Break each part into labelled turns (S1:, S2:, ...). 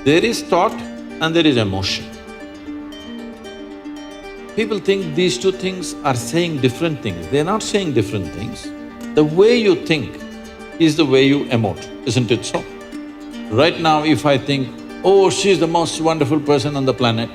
S1: There is thought and there is emotion. People think these two things are saying different things. They're not saying different things. The way you think is the way you emote, isn't it so? Right now, if I think, oh, she's the most wonderful person on the planet,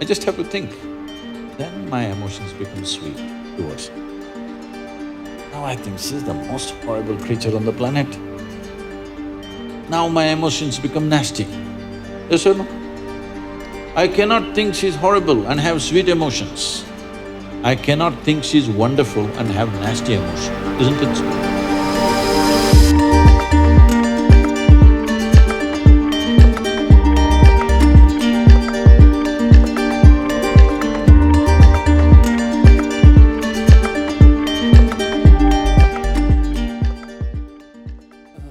S1: I just have to think, then my emotions become sweet towards her. Now I think she's the most horrible creature on the planet. Now my emotions become nasty. Yes or no? I cannot think she's horrible and have sweet emotions. I cannot think she's wonderful and have nasty emotions, isn't it so?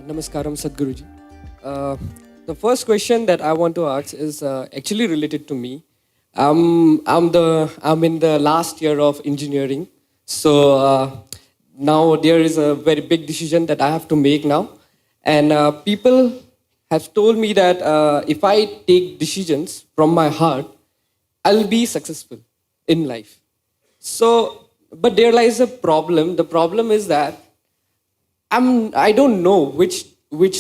S2: Namaskaram, Sadhguruji. The first question that I want to ask is actually related to me. I'm in the last year of engineering, so now there is a very big decision that I have to make now, and people have told me that if I take decisions from my heart, I'll be successful in life. So, but there lies a problem. The problem is that I don't know which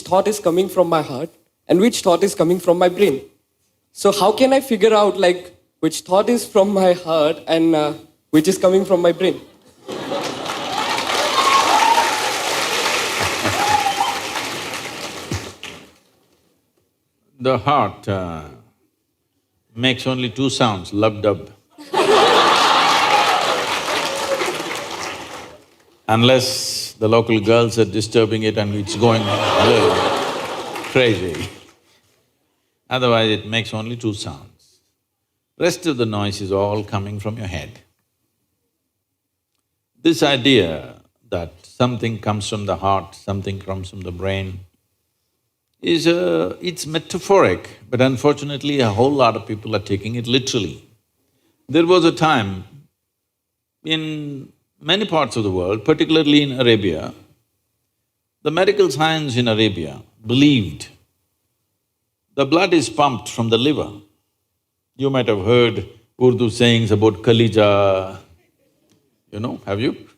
S2: thought is coming from my heart and which thought is coming from my brain. So how can I figure out like which thought is from my heart and which is coming from my brain?
S1: The heart makes only two sounds, lub-dub. Unless the local girls are disturbing it and it's going crazy. Otherwise, it makes only two sounds. Rest of the noise is all coming from your head. This idea that something comes from the heart, something comes from the brain is it's metaphoric, but unfortunately a whole lot of people are taking it literally. There was a time in many parts of the world, particularly in Arabia, the medical science in Arabia believed the blood is pumped from the liver. You might have heard Urdu sayings about Kalija, have you?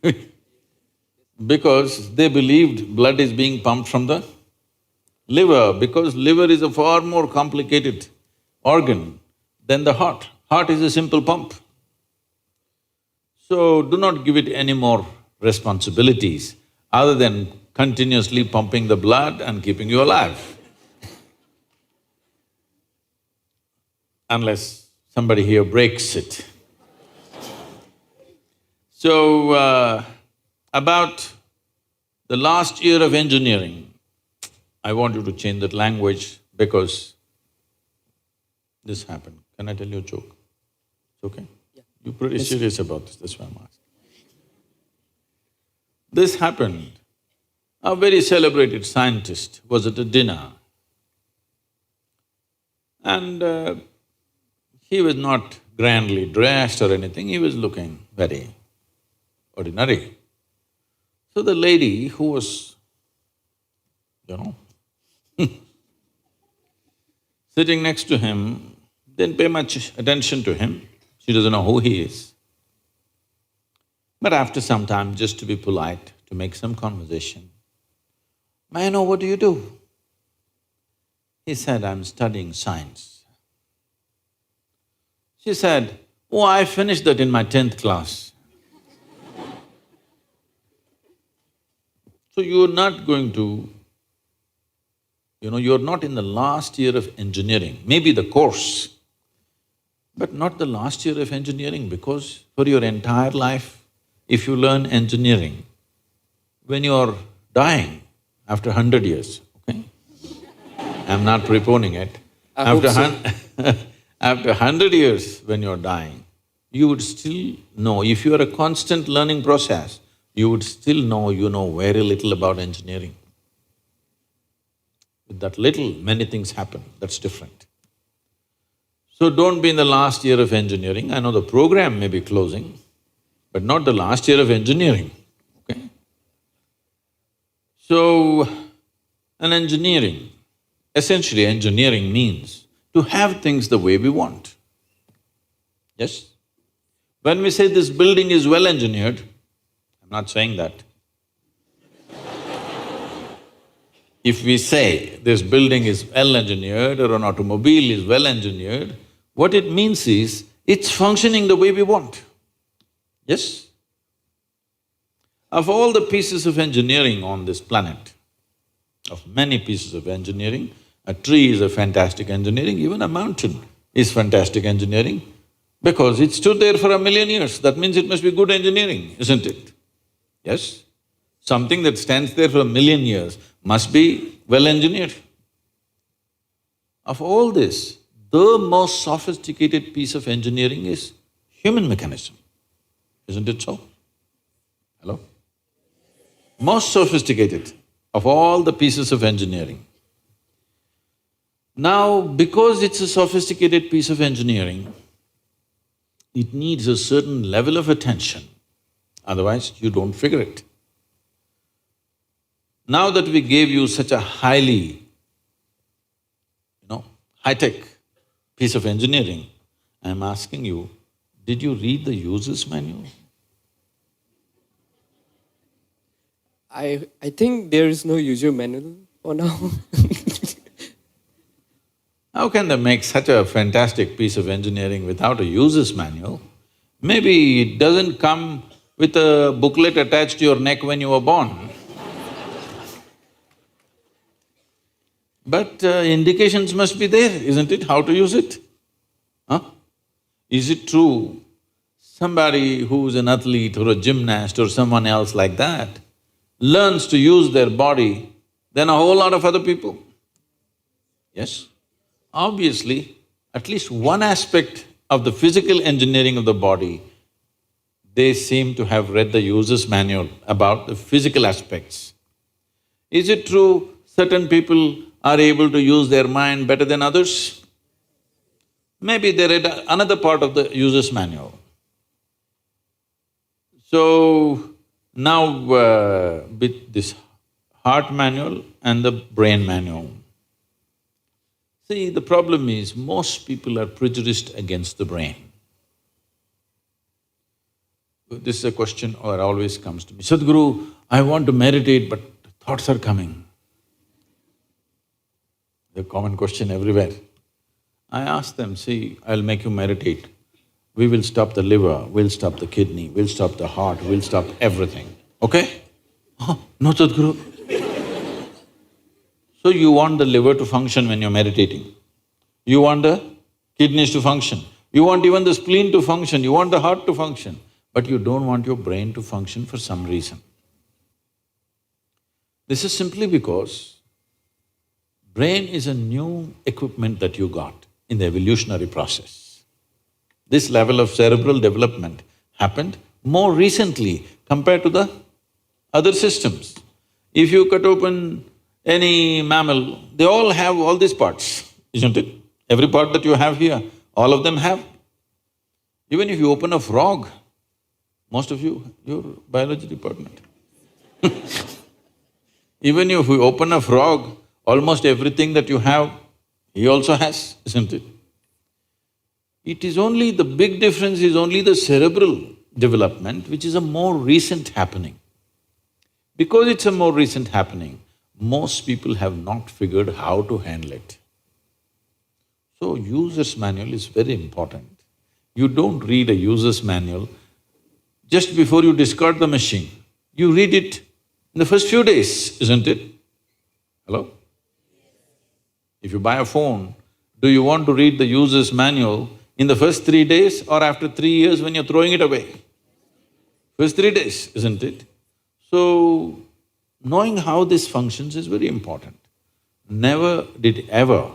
S1: Because they believed blood is being pumped from the liver, because liver is a far more complicated organ than the heart. Heart is a simple pump. So, do not give it any more responsibilities other than continuously pumping the blood and keeping you alive. Unless somebody here breaks it. So, about the last year of engineering, I want you to change that language because this happened. Can I tell you a joke? It's okay? You're pretty serious about this, that's why I'm asking. This happened. A very celebrated scientist was at a dinner and he was not grandly dressed or anything, he was looking very ordinary. So the lady who was, sitting next to him didn't pay much attention to him. She doesn't know who he is. But after some time, just to be polite, to make some conversation, "May I know what do you do?" He said, "I'm studying science." She said, "Oh, I finished that in my 10th class." So you're not going to, you're not in the last year of engineering, maybe the course, but not the last year of engineering, because for your entire life, if you learn engineering, when you're dying, after 100 years, okay? I'm not preponing it. After 100 years when you're dying, you would still know, if you are a constant learning process, you would still know you know very little about engineering. With that little, many things happen, that's different. So don't be in the last year of engineering. I know the program may be closing, but not the last year of engineering, okay? So, in engineering, Essentially, engineering means to have things the way we want. Yes? When we say this building is well engineered, I'm not saying that. If we say this building is well engineered or an automobile is well engineered, what it means is it's functioning the way we want. Yes? Of all the pieces of engineering on this planet, of many pieces of engineering, a tree is a fantastic engineering, even a mountain is fantastic engineering because it stood there for 1,000,000 years, that means it must be good engineering, isn't it? Yes? Something that stands there for 1,000,000 years must be well engineered. Of all this, the most sophisticated piece of engineering is human mechanism, isn't it so? Hello? Most sophisticated of all the pieces of engineering. Now, because it's a sophisticated piece of engineering, it needs a certain level of attention, otherwise you don't figure it. Now that we gave you such a highly, high-tech piece of engineering, I'm asking you, did you read the user's manual?
S2: I think there is no user manual for now.
S1: How can they make such a fantastic piece of engineering without a user's manual? Maybe it doesn't come with a booklet attached to your neck when you were born. But indications must be there, isn't it, how to use it? Huh? Is it true somebody who's an athlete or a gymnast or someone else like that learns to use their body than a whole lot of other people? Yes? Obviously, at least one aspect of the physical engineering of the body, they seem to have read the user's manual about the physical aspects. Is it true certain people are able to use their mind better than others? Maybe they read another part of the user's manual. So, now with this heart manual and the brain manual, see, the problem is most people are prejudiced against the brain. This is a question that always comes to me, Sadhguru, I want to meditate but thoughts are coming. The common question everywhere. I ask them, see, I'll make you meditate. We will stop the liver, we'll stop the kidney, we'll stop the heart, we'll stop everything, okay? Oh, no, Sadhguru. So you want the liver to function when you're meditating. You want the kidneys to function. You want even the spleen to function, you want the heart to function. But you don't want your brain to function for some reason. This is simply because brain is a new equipment that you got in the evolutionary process. This level of cerebral development happened more recently compared to the other systems. If you cut open any mammal, they all have all these parts, isn't it? Every part that you have here, all of them have. Even if you open a frog, most of you, you're biology department. Even if you open a frog, almost everything that you have, he also has, isn't it? It is only… the big difference is only the cerebral development, which is a more recent happening. Because it's a more recent happening, most people have not figured how to handle it. So, user's manual is very important. You don't read a user's manual just before you discard the machine. You read it in the first few days, isn't it? Hello? If you buy a phone, do you want to read the user's manual in the first 3 days or after 3 years when you're throwing it away? First 3 days, isn't it? So, knowing how this functions is very important. Never did ever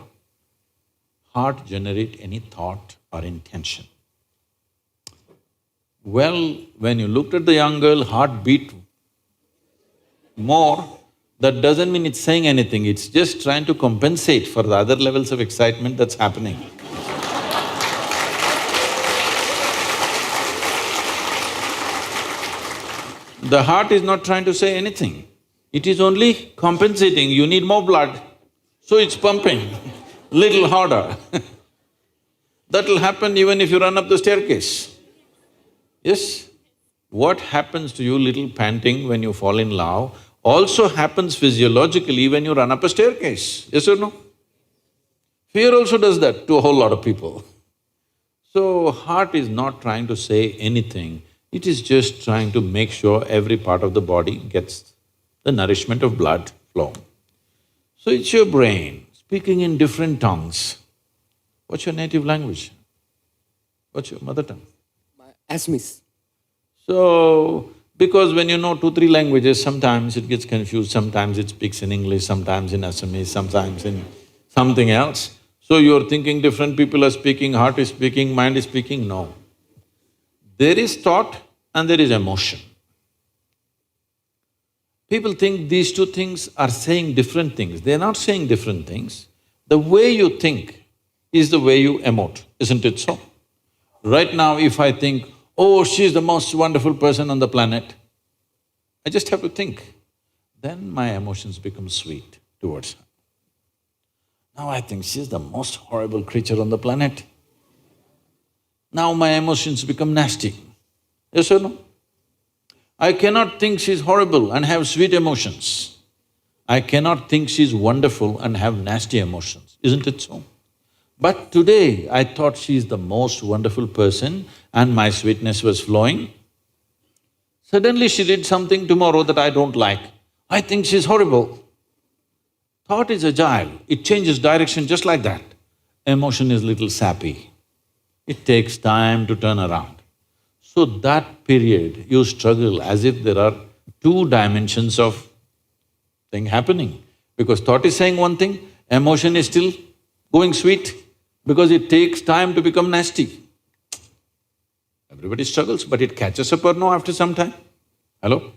S1: heart generate any thought or intention. Well, when you looked at the young girl, heart beat more, that doesn't mean it's saying anything, it's just trying to compensate for the other levels of excitement that's happening. The heart is not trying to say anything, it is only compensating, you need more blood, so it's pumping little harder. That'll happen even if you run up the staircase. Yes? What happens to you little panting when you fall in love also happens physiologically when you run up a staircase, yes or no? Fear also does that to a whole lot of people. So, heart is not trying to say anything, it is just trying to make sure every part of the body gets the nourishment of blood flow. So, it's your brain speaking in different tongues. What's your native language? What's your mother tongue?
S2: Assamese.
S1: So, because when you know 2, 3 languages, sometimes it gets confused, sometimes it speaks in English, sometimes in Assamese, sometimes in something else. So you're thinking different people are speaking, heart is speaking, mind is speaking, no. There is thought and there is emotion. People think these two things are saying different things. They're not saying different things. The way you think is the way you emote, isn't it so? Right now, if I think, oh, she's the most wonderful person on the planet, I just have to think. Then my emotions become sweet towards her. Now I think she's the most horrible creature on the planet. Now my emotions become nasty. Yes or no? I cannot think she's horrible and have sweet emotions. I cannot think she's wonderful and have nasty emotions, isn't it so? But today I thought she's the most wonderful person and my sweetness was flowing. Suddenly she did something tomorrow that I don't like. I think she's horrible. Thought is agile, it changes direction just like that. Emotion is little sappy. It takes time to turn around. So that period, you struggle as if there are 2 dimensions of thing happening. Because thought is saying one thing, emotion is still going sweet, because it takes time to become nasty. Everybody struggles, but it catches up or no after some time? Hello?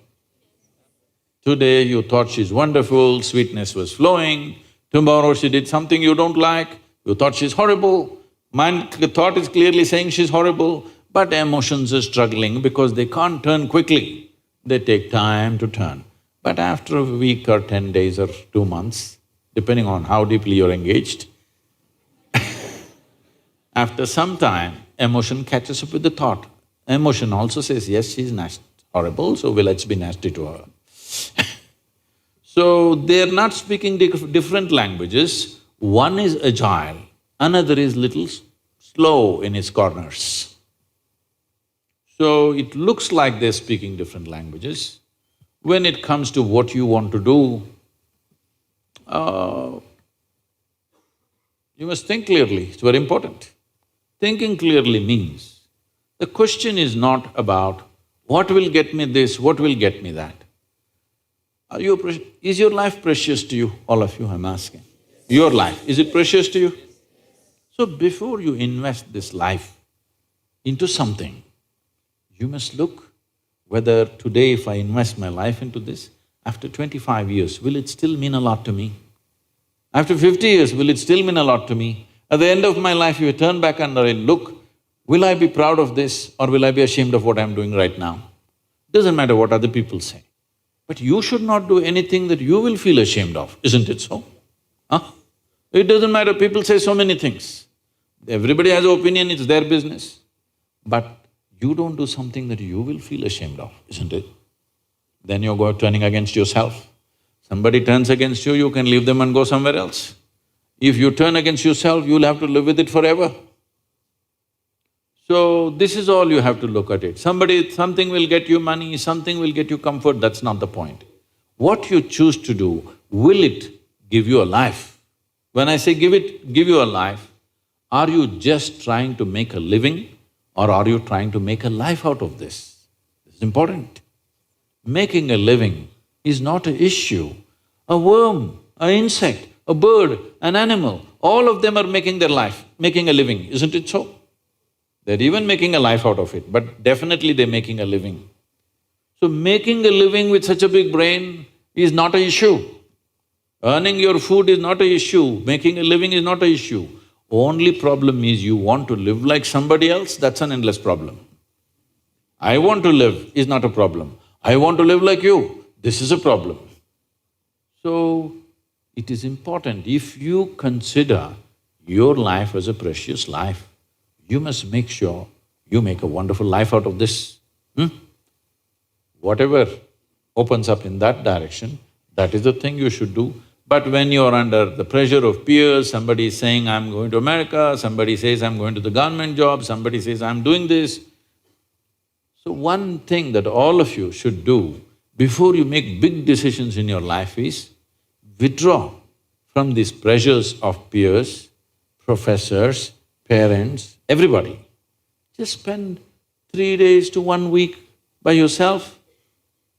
S1: Today you thought she's wonderful, sweetness was flowing, tomorrow she did something you don't like, you thought she's horrible. The thought is clearly saying she's horrible, but emotions are struggling because they can't turn quickly, they take time to turn. But after a week or 10 days or 2 months, depending on how deeply you're engaged, after some time, emotion catches up with the thought. Emotion also says, yes, she's horrible, so let's be nasty to her. So, they're not speaking different languages, one is agile, another is little slow in its corners. So, it looks like they're speaking different languages. When it comes to what you want to do, you must think clearly, it's very important. Thinking clearly means, the question is not about what will get me this, what will get me that. Is your life precious to you? All of you, I'm asking. Your life, is it precious to you? So before you invest this life into something, you must look whether today if I invest my life into this, after 25 years, will it still mean a lot to me? After 50 years, will it still mean a lot to me? At the end of my life, if I turn back and I look, will I be proud of this or will I be ashamed of what I'm doing right now? Doesn't matter what other people say. But you should not do anything that you will feel ashamed of, isn't it so? Huh? It doesn't matter, people say so many things. Everybody has an opinion, it's their business. But you don't do something that you will feel ashamed of, isn't it? Then you're turning against yourself. Somebody turns against you, you can leave them and go somewhere else. If you turn against yourself, you'll have to live with it forever. So, this is all you have to look at it. Something will get you money, something will get you comfort, that's not the point. What you choose to do, will it give you a life? When I say give you a life, are you just trying to make a living or are you trying to make a life out of this? This is important. Making a living is not an issue. A worm, an insect, a bird, an animal, all of them are making their life, making a living, isn't it so? They're even making a life out of it, but definitely they're making a living. So making a living with such a big brain is not an issue. Earning your food is not an issue, making a living is not an issue. Only problem is you want to live like somebody else, that's an endless problem. I want to live is not a problem. I want to live like you, this is a problem. So, It is important, if you consider your life as a precious life, you must make sure you make a wonderful life out of this. Whatever opens up in that direction, that is the thing you should do. But when you're under the pressure of peers, somebody is saying, I'm going to America, somebody says, I'm going to the government job, somebody says, I'm doing this. So one thing that all of you should do before you make big decisions in your life is withdraw from these pressures of peers, professors, parents, everybody. Just spend 3 days to 1 week by yourself.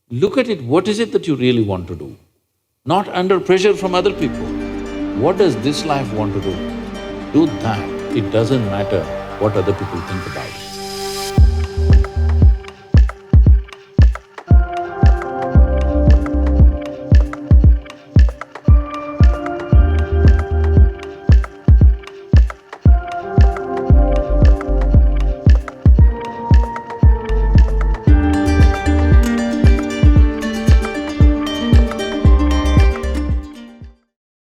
S1: Look at it, what is it that you really want to do? Not under pressure from other people. What does this life want to do? Do that. It doesn't matter what other people think about it.